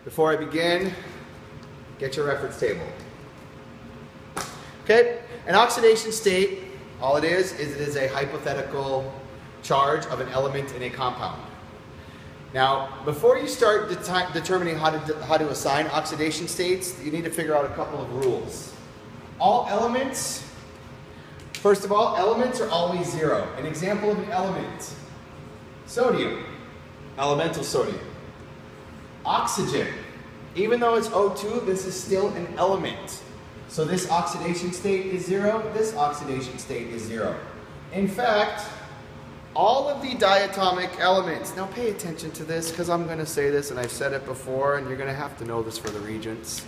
Before I begin, get your reference table. Okay, an oxidation state, all it is it is a hypothetical charge of an element in a compound. Now, before you start determining how to assign oxidation states, you need to figure out a couple of rules. All elements, first of all, elements are always zero. An example of an element, sodium, elemental sodium. Oxygen, even though it's O2, this is still an element. So this oxidation state is zero, this oxidation state is zero. In fact, all of the diatomic elements, now pay attention to this because I'm going to say this and I've said it before and you're going to have to know this for the regents.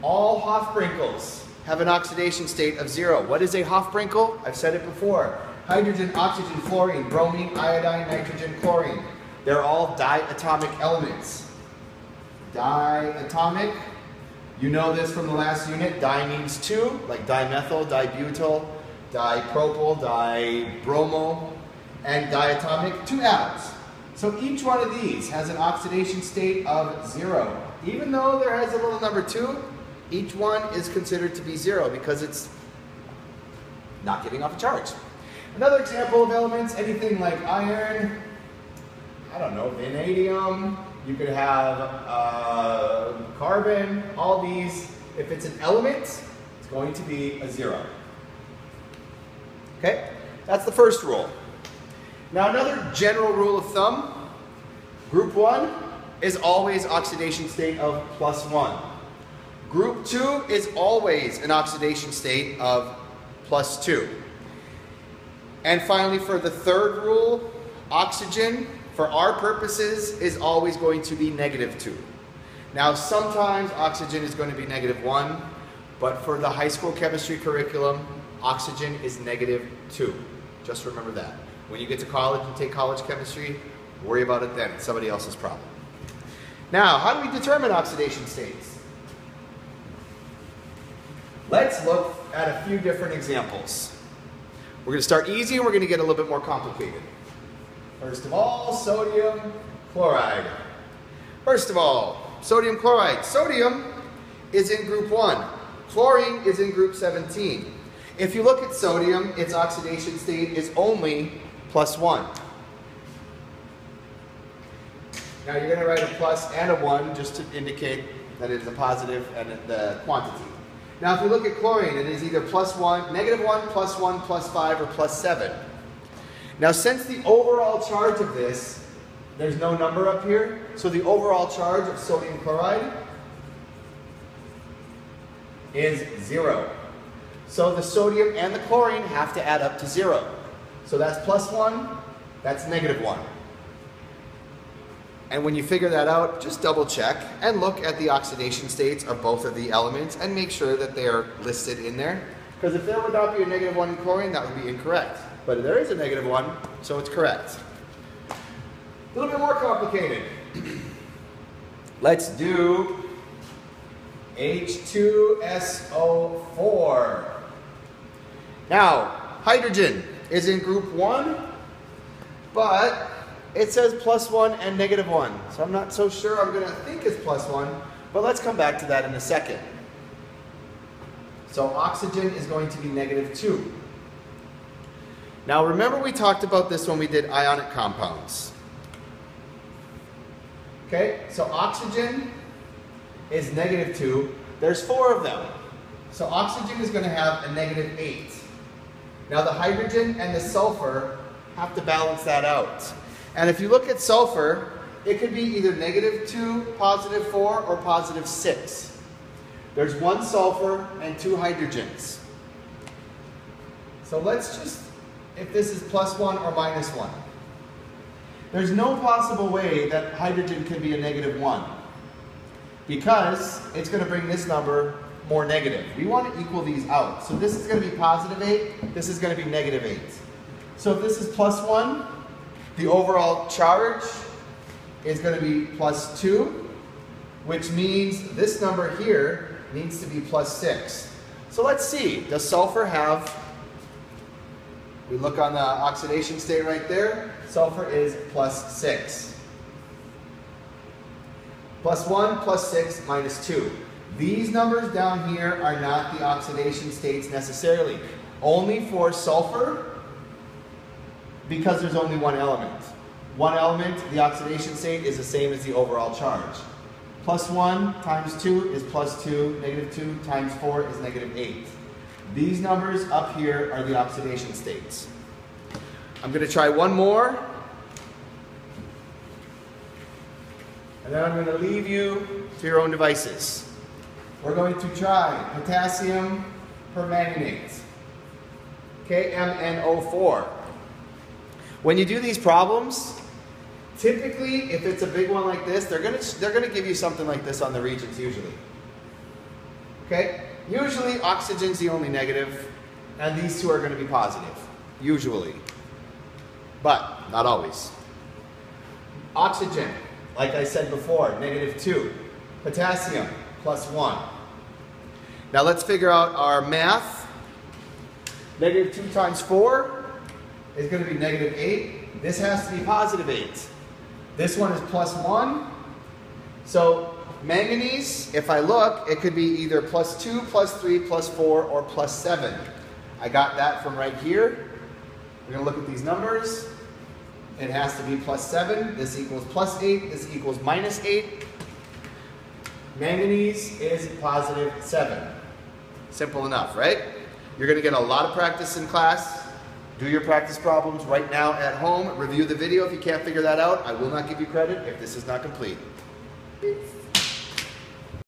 All Hofbrinkels have an oxidation state of zero. What is a Hofbrinkel? I've said it before. Hydrogen, oxygen, fluorine, bromine, iodine, nitrogen, chlorine. They're all diatomic elements. Diatomic, you know this from the last unit. Di means two, like dimethyl, dibutyl, dipropyl, dibromo, and diatomic, two atoms. So each one of these has an oxidation state of zero. Even though there has a little number 2, each one is considered to be zero because it's not giving off a charge. Another example of elements, anything like iron, I don't know, vanadium, you could have carbon, all these. If it's an element, it's going to be a zero. Okay, that's the first rule. Now another general rule of thumb, group 1 is always oxidation state of +1. Group 2 is always an oxidation state of +2. And finally, for the third rule, oxygen, for our purposes, is always going to be -2. Now, sometimes oxygen is going to be -1, but for the high school chemistry curriculum, oxygen is -2. Just remember that. When you get to college and take college chemistry, worry about it then. It's somebody else's problem. Now, how do we determine oxidation states? Let's look at a few different examples. We're going to start easy and we're going to get a little bit more complicated. First of all, sodium chloride. First of all, sodium chloride. Sodium is in group 1. Chlorine is in group 17. If you look at sodium, its oxidation state is only +1. Now you're going to write a plus and a 1 just to indicate that it is a positive and the quantity. Now if you look at chlorine, it is either +1, -1, +1, +5, or +7. Now since the overall charge of this, there's no number up here, so the overall charge of sodium chloride is 0. So the sodium and the chlorine have to add up to 0. So that's +1, that's -1. And when you figure that out, just double check and look at the oxidation states of both of the elements and make sure that they are listed in there. Because if there would not be a -1 in chlorine, that would be incorrect. But there is a -1, so it's correct. A little bit more complicated. Let's do H2SO4. Now, hydrogen is in group 1, but it says +1 and -1. So I'm not so sure I'm going to think it's +1, but let's come back to that in a second. So oxygen is going to be -2. Now remember we talked about this when we did ionic compounds. Okay, so oxygen is -2. There's 4 of them. So oxygen is going to have a -8. Now the hydrogen and the sulfur have to balance that out. And if you look at sulfur, it could be either -2, +4, or +6. There's 1 sulfur and 2 hydrogens. So let's just, if this is +1 or -1. There's no possible way that hydrogen can be a -1 because it's going to bring this number more negative. We want to equal these out. So this is going to be +8, this is going to be -8. So if this is +1, the overall charge is going to be +2, which means this number here needs to be plus 6. So let's see, does sulfur have, we look on the oxidation state right there, sulfur is plus 6. Plus 1, plus 6, minus 2. These numbers down here are not the oxidation states necessarily. Only for sulfur, because there's only one element. One element, the oxidation state, is the same as the overall charge. Plus 1 times 2 is plus 2, negative 2 times 4 is negative 8. These numbers up here are the oxidation states. I'm going to try one more. And then I'm going to leave you to your own devices. We're going to try potassium permanganate, KMnO4. When you do these problems, typically, if it's a big one like this, they're going to give you something like this on the regions usually. Okay? Usually, oxygen's the only negative, and these two are going to be positive. Usually. But, not always. Oxygen, like I said before, negative 2. Potassium, plus 1. Now let's figure out our math. Negative 2 times 4 is going to be negative 8. This has to be positive 8. This one is plus 1. So manganese, if I look, it could be either plus 2, plus 3, plus 4, or plus 7. I got that from right here. We're going to look at these numbers. It has to be plus 7. This equals plus 8. This equals minus 8. Manganese is positive 7. Simple enough, right? You're going to get a lot of practice in class. Do your practice problems right now at home. Review the video if you can't figure that out. I will not give you credit if this is not complete. Peace.